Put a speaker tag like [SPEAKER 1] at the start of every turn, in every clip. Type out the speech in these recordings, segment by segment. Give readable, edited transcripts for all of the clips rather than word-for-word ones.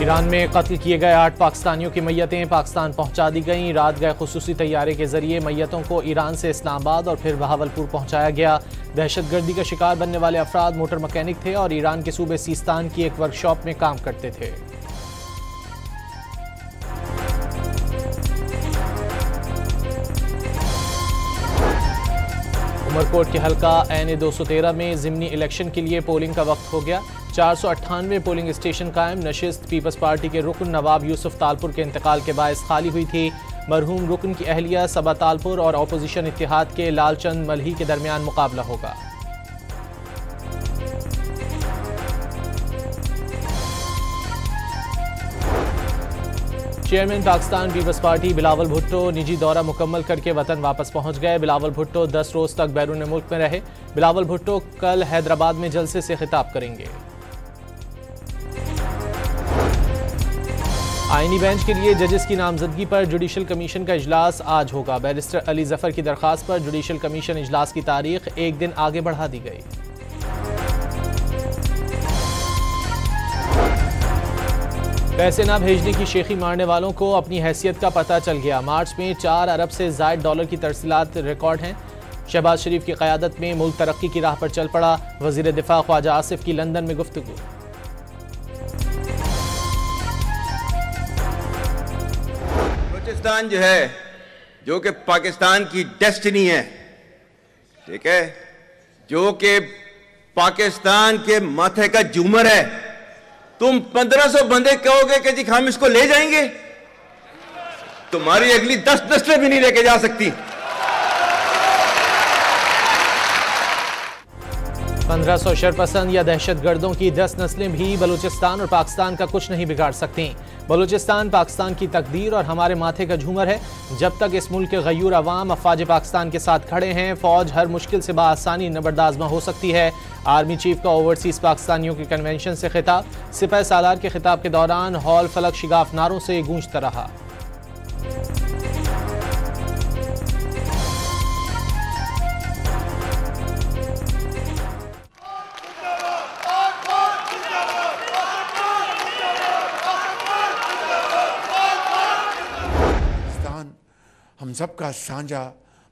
[SPEAKER 1] Iran में कत्ल किए गए 8 पाकिस्तानियों की मैयतें पाकिस्तान पहुंचा दी गईं। रात गए खुसूसी तैयारे के जरिए मैयतों को ईरान से इस्लामाबाद और फिर बहावलपुर पहुंचाया गया। दहशतगर्दी का शिकार बनने वाले अफराद मोटर मैकेनिक थे और ईरान के सूबे सीस्तान की एक वर्कशॉप में काम करते थे। उमरकोट के हल्का एन 213 में ज़िमनी इलेक्शन के लिए पोलिंग का वक्त हो गया। 498 पोलिंग स्टेशन कायम। नशिस्त पीपल्स पार्टी के रुकन नवाब यूसुफ तालपुर के इंतकाल के बायस खाली हुई थी। मरहूम रुकन की अहलिया सबा तालपुर और अपोजिशन इत्तेहाद के लालचंद मलही के दरमियान मुकाबला होगा। चेयरमैन पाकिस्तान पीपल्स पार्टी बिलावल भुट्टो निजी दौरा मुकम्मल करके वतन वापस पहुंच गए। बिलावल भुट्टो 10 रोज तक बैरून मुल्क में रहे। बिलावल भुट्टो कल हैदराबाद में जलसे से खिताब करेंगे। आईनी बेंच के लिए जजेस की नामजदगी पर जुडिशल कमीशन का इजलास आज होगा। बैरिस्टर अली जफर की दरखास्त पर जुडिशल कमीशन इजलास की तारीख एक दिन आगे बढ़ा दी गई। पैसे न भेजने की शेखी मारने वालों को अपनी हैसियत का पता चल गया। मार्च में 4 अरब से ज़ायद डॉलर की तरसीलात रिकॉर्ड हैं। शहबाज शरीफ की क़यादत में मुल्क तरक्की की राह पर चल पड़ा। वज़ीर दिफा ख्वाजा आसिफ की लंदन में गुफ्तगू।
[SPEAKER 2] बलूचिस्तान जो है, जो कि पाकिस्तान की डेस्टिनी है, ठीक है, जो कि पाकिस्तान के माथे का झूमर है, तुम 1500 बंदे कहोगे कि जी हम इसको ले जाएंगे, तुम्हारी अगली 10 नस्लें भी नहीं लेके जा सकती।
[SPEAKER 1] 1500 शरपसंद या दहशतगर्दों की 10 नस्लें भी बलूचिस्तान और पाकिस्तान का कुछ नहीं बिगाड़ सकती। बलूचिस्तान पाकिस्तान की तकदीर और हमारे माथे का झूमर है। जब तक इस मुल्क के गयूर अवाम अफवाज पाकिस्तान के साथ खड़े हैं, फौज हर मुश्किल से बाआसानी नबरदाज़मा हो सकती है। आर्मी चीफ का ओवरसीज पाकिस्तानियों के कन्वेंशन से खिताब। सिपाही सालार के खिताब के दौरान हॉल फलक शिगाफ नारों से गूंजता रहा।
[SPEAKER 3] हम सबका साझा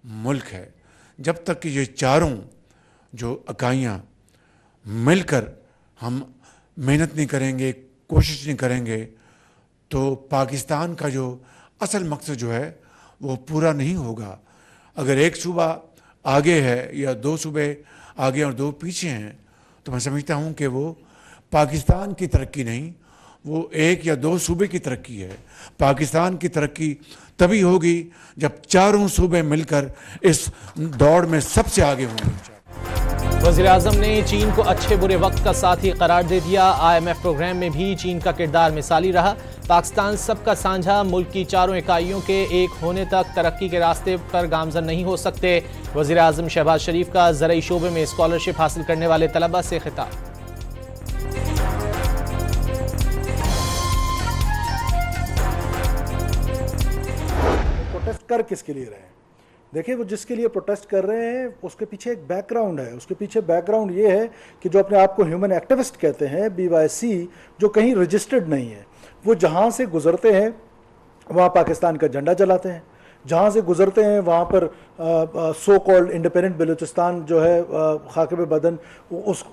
[SPEAKER 3] मुल्क है। जब तक कि ये चारों जो इकाइयाँ मिलकर हम मेहनत नहीं करेंगे, कोशिश नहीं करेंगे, तो पाकिस्तान का जो असल मकसद जो है वो पूरा नहीं होगा। अगर एक सूबा आगे है या 2 सूबे आगे और 2 पीछे हैं, तो मैं समझता हूँ कि वो पाकिस्तान की तरक्की नहीं, वो 1 या 2 सूबे की तरक्की है। पाकिस्तान की तरक्की तभी होगी जब चारों सूबे मिलकर इस दौड़ में सबसे आगे होंगे।
[SPEAKER 1] वज़ीर आज़म ने चीन को अच्छे बुरे वक्त का साथी करार दे दिया। IMF प्रोग्राम में भी चीन का किरदार मिसाली रहा। पाकिस्तान सबका साझा मुल्क की चारों इकाइयों के एक होने तक तरक्की के रास्ते पर गामजन नहीं हो सकते। वज़ीर आज़म शहबाज शरीफ का ज़रई शोबे में स्कॉलरशिप हासिल करने वाले तलबा से खिताब।
[SPEAKER 4] प्रोटेस्ट कर किसके लिए रहे हैं? देखिए, वो जिसके लिए प्रोटेस्ट कर रहे हैं उसके पीछे एक बैकग्राउंड है। उसके पीछे बैकग्राउंड ये है कि जो अपने आप को ह्यूमन एक्टिविस्ट कहते हैं, BYC, जो कहीं रजिस्टर्ड नहीं है, वो जहाँ से गुजरते हैं वहाँ पाकिस्तान का झंडा जलाते हैं। जहाँ से गुजरते हैं वहाँ पर सो कॉल्ड इंडिपेंडेंट बलूचिस्तान जो है खाके पे बदन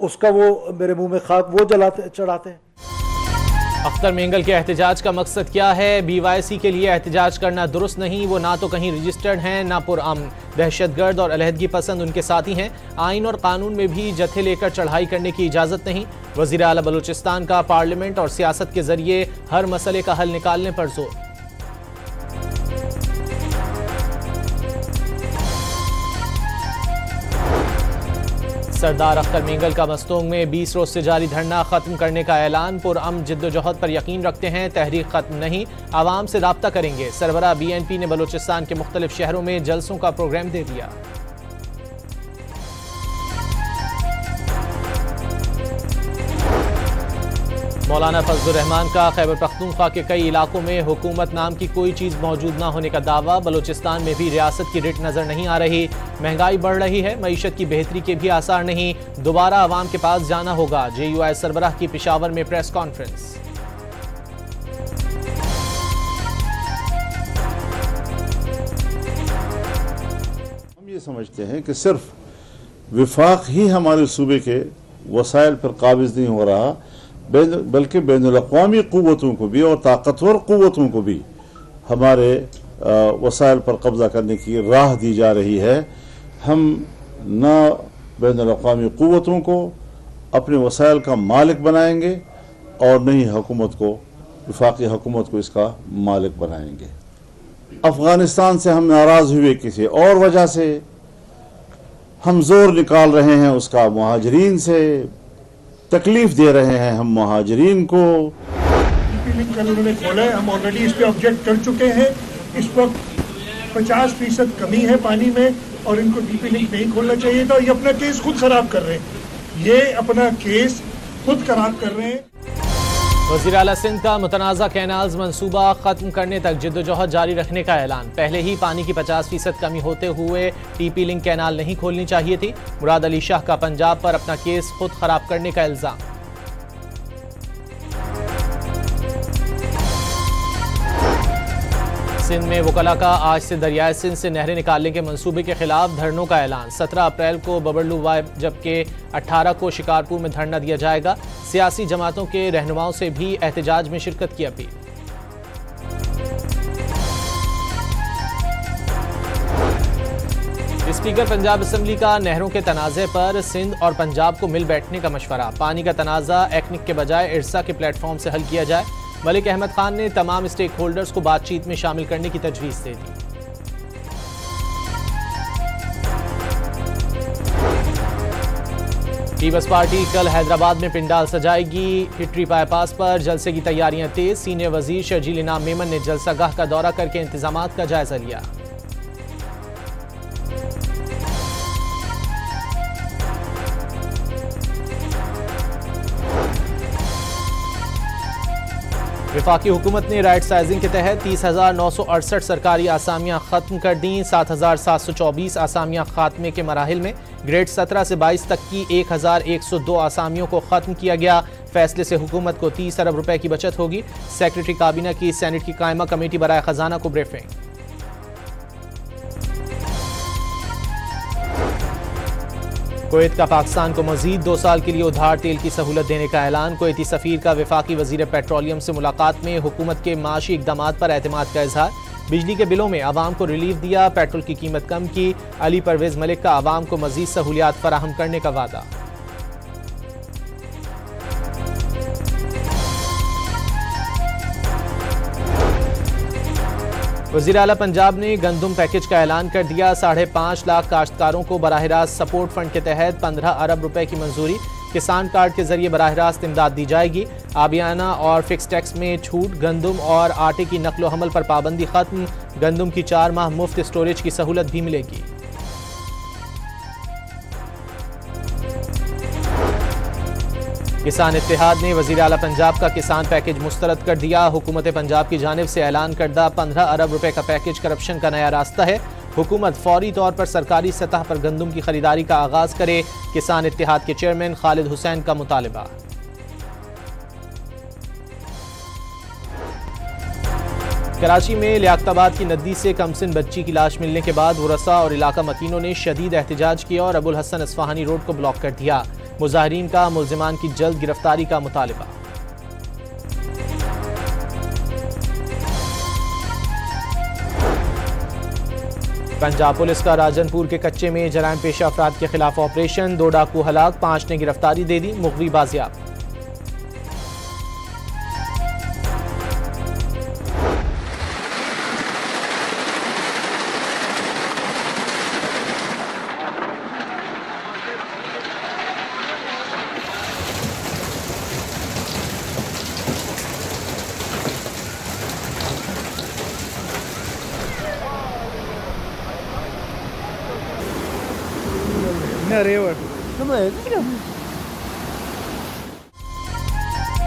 [SPEAKER 4] उसका वो मेरे मुंह में खाक वो चढ़ाते हैं।
[SPEAKER 1] अख्तर मेंगल के एहतजाज का मकसद क्या है? BYC के लिए एहतजाज करना दुरुस्त नहीं। वो ना तो कहीं रजिस्टर्ड हैं, ना पुरअमन। दहशतगर्द और अलहदगी पसंद उनके साथी हैं। आइन और कानून में भी जत्थे लेकर चढ़ाई करने की इजाज़त नहीं। वज़ीर आला बलूचिस्तान का पार्लियामेंट और सियासत के जरिए हर मसले का हल निकालने पर जोर। सरदार अख्तर मेंगल का मस्तोंग में 20 रोज से जारी धरना खत्म करने का ऐलान। पुरअमन जिद्दोजहद पर यकीन रखते हैं, तहरीक खत्म नहीं, आवाम से राब्ता करेंगे। सरबराह BNP ने बलूचिस्तान के मुख्तलिफ शहरों में जलसों का प्रोग्राम दे दिया। मौलाना फजलुर रहमान का खैबर पख्तूनख्वा के कई इलाकों में हुकूमत नाम की कोई चीज़ मौजूद न होने का दावा। बलूचिस्तान में भी रियासत की रिट नज़र नहीं आ रही। महंगाई बढ़ रही है, मईशत की बेहतरी के भी आसार नहीं। दोबारा आवाम के पास जाना होगा। JUI सरबराह की पेशावर में प्रेस कॉन्फ्रेंस।
[SPEAKER 5] समझते हैं कि सिर्फ विफाक ही हमारे सूबे के वसाइल पर काबिज नहीं हो रहा, बल्कि बैनुल-अक़वामी क़ुव्वतों को भी और ताकतवर क़ुव्वतों को भी हमारे वसाइल पर कब्ज़ा करने की राह दी जा रही है। हम न बैनुल-अक़वामी क़ुव्वतों को अपने वसाइल का मालिक बनाएंगे और न ही हुकूमत को, वफाकी हुकूमत को इसका मालिक बनाएंगे। अफ़गानिस्तान से हम नाराज़ हुए किसी और वजह से, हम जोर निकाल रहे हैं उसका मुहाजिरीन से, तकलीफ दे रहे हैं हम मुहाजिरीन को।
[SPEAKER 6] डीपी लिंक कल उन्होंने खोला है, हम ऑलरेडी इस पर ऑब्जेक्ट कर चुके हैं। इस वक्त 50% कमी है पानी में और इनको डीपी लिंक नहीं खोलना चाहिए था। ये अपना केस खुद खराब कर रहे हैं, ये अपना केस खुद खराब कर रहे हैं।
[SPEAKER 1] वज़ीर आला सिंध का मुतनाज़ा कैनाल्स मंसूबा खत्म करने तक जिद्दोजहद जारी रखने का ऐलान। पहले ही पानी की 50% कमी होते हुए टीपी लिंक कैनाल नहीं खोलनी चाहिए थी। मुराद अली शाह का पंजाब पर अपना केस खुद खराब करने का इल्जाम। सिंध में वकला का आज से दरियाए सिंध से नहरें निकालने के मंसूबे के खिलाफ धरनों का ऐलान। 17 अप्रैल को बबरलू वाइब जबकि 18 को शिकारपुर में धरना दिया जाएगा। सियासी जमातों के रहनुमाओं से भी एहतजाज में शिरकत की अपील। स्पीकर पंजाब असम्बली का नहरों के तनाज़े पर सिंध और पंजाब को मिल बैठने का मशवरा। पानी का तनाज़ा एक्निक के बजाय इरसा के प्लेटफॉर्म से हल किया जाए। मलिक अहमद खान ने तमाम स्टेक होल्डर्स को बातचीत में शामिल करने की तजवीज़ दे दी। पीपल्स पार्टी कल हैदराबाद में पिंडाल सजाएगी। हिटरी बाईपास पर जलसे की तैयारियां तेज। सीनियर वजीर शर्जील इनाम मेमन ने जलसागाह का दौरा करके इंतजामात का जायजा लिया। वफाकी हुकूमत ने राइट साइजिंग के तहत 30,968 सरकारी आसामियां खत्म कर दी। 7,724 आसामियां खात्मे के मराहिल में। ग्रेड 17 से 22 तक की 1,102 आसामियों को खत्म किया गया। फैसले से हुकूमत को 30 अरब रुपए की बचत होगी। सेक्रेटरी काबीना की सेनेट की कायमा कमेटी बराए खजाना को ब्रीफिंग। कुवैत का पाकिस्तान को मजीद 2 साल के लिए उधार तेल की सहूलत देने का ऐलान। कुवैती सफीर का वफाकी वजीर पेट्रोलियम से मुलाकात में हुकूमत के माशी इकदामात पर एतमाद का इजहार। बिजली के बिलों में आवाम को रिलीफ दिया। पेट्रोल की कीमत कम की। अली परवेज मलिक का आवाम को मजीद सहूलियात फराहम करने का वादा। वज़ीर आला पंजाब ने गंदम पैकेज का ऐलान कर दिया। 5.5 लाख काश्तकारों को बराह रास्त सपोर्ट फंड के तहत 15 अरब रुपए की मंजूरी। किसान कार्ड के जरिए बराह रास्त इमदाद दी जाएगी। आबियाना और फिक्स टैक्स में छूट। गंदम और आटे की नकलो हमल पर पाबंदी खत्म। गंदम की 4 माह मुफ्त स्टोरेज की सहूलत भी मिलेगी। किसान इत्तेहाद ने वज़ीर आला पंजाब का किसान पैकेज मुस्तरद कर दिया। हुकूमत पंजाब की जानिब से ऐलान करदा 15 अरब रुपए का पैकेज करप्शन का नया रास्ता है। हुकूमत फौरी तौर पर सरकारी सतह पर गंदम की खरीदारी का आगाज करे। किसान इत्तेहाद के चेयरमैन खालिद हुसैन का मुतालबा। कराची में लियाकताबाद की नदी से कमसिन बच्ची की लाश मिलने के बाद वरसा और इलाका मकीनों ने शदीद एहतजाज किया और अबुल हसन अस्फहानी रोड को ब्लॉक कर दिया। मुजाहिरीन का मुल्जिमान की जल्द गिरफ्तारी का मुतालबा। पंजाब पुलिस का राजनपुर के कच्चे में जराइम पेशा अफराद के खिलाफ ऑपरेशन। 2 डाकू हलाक, 5 ने गिरफ्तारी दे दी। मुगवी बाजियाब।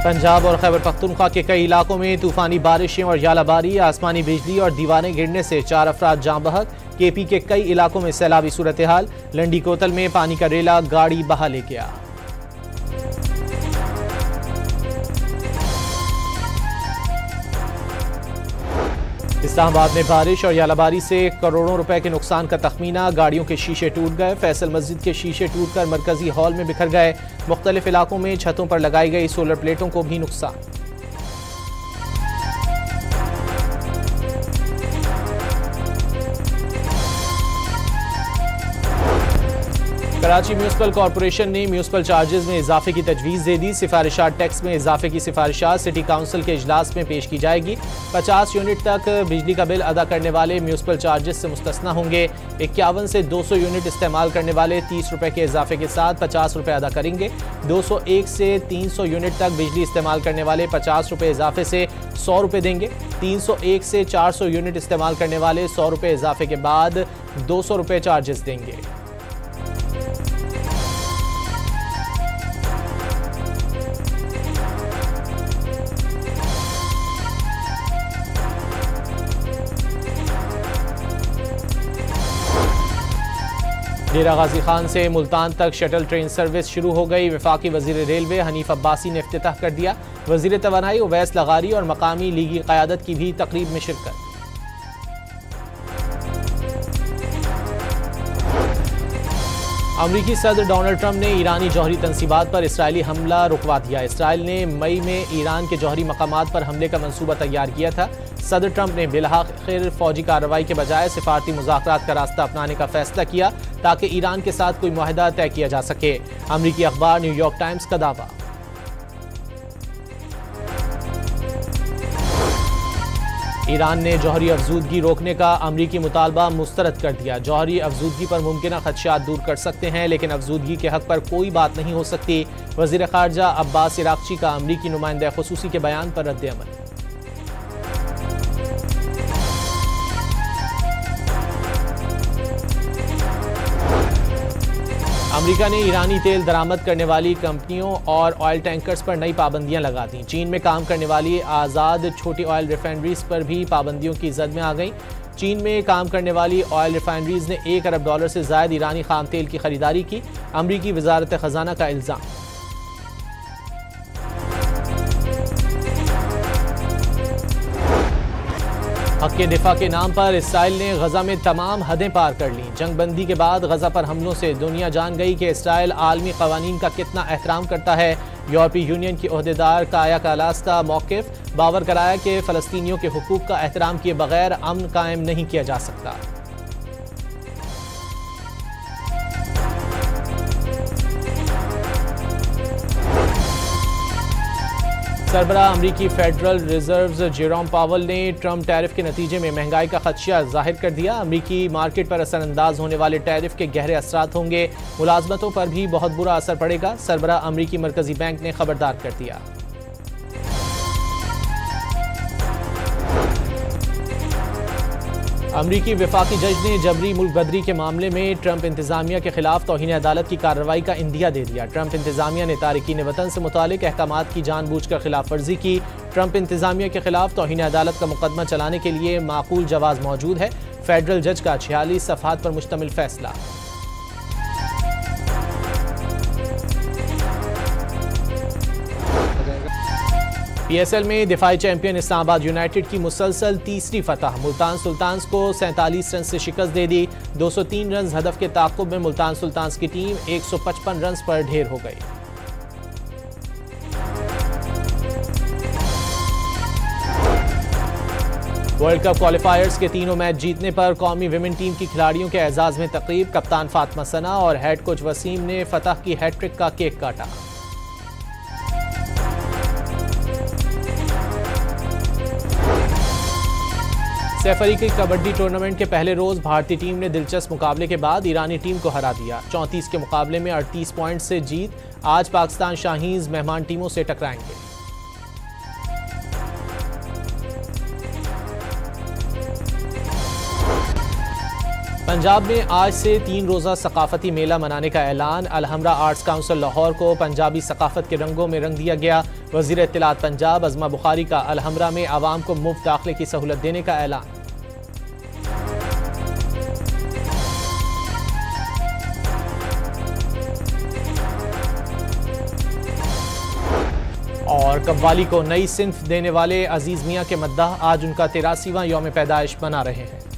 [SPEAKER 1] पंजाब और खैबर पख्तूनख्वा के कई इलाकों में तूफानी बारिशें और यालाबारी। आसमानी बिजली और दीवारें गिरने से 4 अफराद जाँ बहक। केपी के कई इलाकों में सैलाबी सूरत हाल। लंडी कोतल में पानी का रेला गाड़ी बहा ले गया। इस्लामाबाद में बारिश और यालाबारी से करोड़ों रुपए के नुकसान का तखमीना, गाड़ियों के शीशे टूट गए। फैसल मस्जिद के शीशे टूटकर मरकजी हॉल में बिखर गए। मुख्तलिफ इलाकों में छतों पर लगाई गई सोलर प्लेटों को भी नुकसान। कराची म्यूनिसिपल कॉरपोरेशन ने म्यूनिसिपल चार्जेस में इजाफे की तजवीज़ दे दी। सिफारिशात टैक्स में इजाफे की सिफारिशात सिटी काउंसिल के इजलास में पेश की जाएगी। 50 यूनिट तक बिजली का बिल अदा करने वाले म्यूनिसिपल चार्जेस से मुस्तस्ना होंगे। 51 से 200 यूनिट इस्तेमाल करने वाले 30 रुपए के इजाफे के साथ 50 रुपए अदा करेंगे। 201 से 300 यूनिट तक बिजली इस्तेमाल करने वाले 50 रुपए इजाफे से 100 रुपए देंगे। 301 से 400 यूनिट इस्तेमाल करने वाले 100 रुपए इजाफे के बाद 200 रुपए चार्जेस देंगे। डेरा गाजी खान से मुल्तान तक शटल ट्रेन सर्विस शुरू हो गई। वफाकी वजीर रेलवे हनीफ अब्बासी ने इफ्तिताह कर दिया। वजीर तवानाई उवैस लगारी और मकामी लीगी क़यादत की भी तकरीब में शिरकत। अमरीकी सदर डोनाल्ड ट्रंप ने ईरानी जौहरी तंसीबात पर इसराइली हमला रुकवा दिया। इसराइल ने मई में ईरान के जौहरी मकामात पर हमले का मंसूबा तैयार किया था। सदर ट्रंप ने बिलआखिर फौजी कार्रवाई के बजाय सिफारती मुज़ाकरात का रास्ता अपनाने का फैसला किया ताकि ईरान के साथ कोई मुआहदा तय किया जा सके। अमरीकी अखबार न्यूयॉर्क टाइम्स का दावा। ईरान ने जौहरी अफजूदगी रोकने का अमरीकी मुतालबा मुस्तरद कर दिया। जौहरी अफजूदगी पर मुमकिन खदशात दूर कर सकते हैं, लेकिन अफजूदगी के हक पर कोई बात नहीं हो सकती। वज़ीर ख़ारजा अब्बास इराक़ची का अमरीकी नुमाइंदा ख़ुसूसी के बयान पर रद्द अमल। अमेरिका ने ईरानी तेल दरामद करने वाली कंपनियों और ऑयल टैंकर्स पर नई पाबंदियां लगा दी। चीन में काम करने वाली आज़ाद छोटी ऑयल रिफाइनरीज पर भी पाबंदियों की जद में आ गई। चीन में काम करने वाली ऑयल रिफाइनरीज ने $1 अरब से ज़ायद ईरानी खाम तेल की खरीदारी की। अमरीकी वजारत खजाना का इल्ज़ाम। हक़ के दिफा के नाम पर इसराइल ने गजा में तमाम हदें पार कर लीं। जंगबंदी के बाद गजा पर हमलों से दुनिया जान गई कि इसराइल आलमी कवानीन का कितना एहतराम करता है। यूरोपीय यूनियन की ओहदेदार काया कालास का मौक़िफ़ बावर कराया कि फ़लस्तीनियों के हुकूक का एहतराम किए बगैर अमन कायम नहीं किया जा सकता। सरबराह अमरीकी फेडरल रिजर्व जेरोम पावल ने ट्रंप टैरिफ के नतीजे में महंगाई का खदशा जाहिर कर दिया। अमरीकी मार्केट पर असरअंदाज होने वाले टैरिफ के गहरे असरात होंगे। मुलाजमतों पर भी बहुत बुरा असर पड़ेगा। सरबराह अमरीकी मरकजी बैंक ने खबरदार कर दिया। अमरीकी वफाकी जज ने जबरी मुल्क बदरी के मामले में ट्रंप इंतजामिया के खिलाफ तौहीन अदालत की कार्रवाई का इंदिया दे दिया। ट्रंप इंतजामिया ने तारिकीन वतन से मुतालिक अहकामात की जानबूझकर खिलाफ वर्जी की। ट्रंप इंतजामिया के खिलाफ तौहीन अदालत का मुकदमा चलाने के लिए माकूल जवाब मौजूद है। फेडरल जज का 46 सफ़हात पर मुश्तमिल फैसला। PSL में दिफाई चैंपियन इस्लामाबाद यूनाइटेड की मुसलसल तीसरी फतह। मुल्तान सुल्तान्स को 47 रन से शिकस्त दे दी। 203 रन हदफ के ताक़ुब में मुल्तान सुल्तान्स की टीम 155 रन पर ढेर हो गई। वर्ल्ड कप क्वालिफायर्स के तीनों मैच जीतने पर कौमी विमेन टीम की खिलाड़ियों के एजाज में तकरीब। कप्तान फातिमा सना और हेड कोच वसीम ने फतह की हैट्रिक का केक काटा। सैफ अली की कबड्डी टूर्नामेंट के पहले रोज भारतीय टीम ने दिलचस्प मुकाबले के बाद ईरानी टीम को हरा दिया। 34 के मुकाबले में 38 पॉइंट से जीत। आज पाकिस्तान शाहीन्स मेहमान टीमों से टकराएंगे। पंजाब में आज से 3 रोज़ा सकाफती मेला मनाने का ऐलान। अलहमरा आर्ट्स काउंसिल लाहौर को पंजाबी सकाफत के रंगों में रंग दिया गया। वज़ीर इत्तलात पंजाब अज़मा बुखारी का अलहमरा में आवाम को मुफ्त दाखिले की सहूलत देने का ऐलान। और और कव्वाली को नई सिन्फ देने वाले अजीज मियां के मद्दाह आज उनका 83वां यौम पैदाइश मना रहे हैं।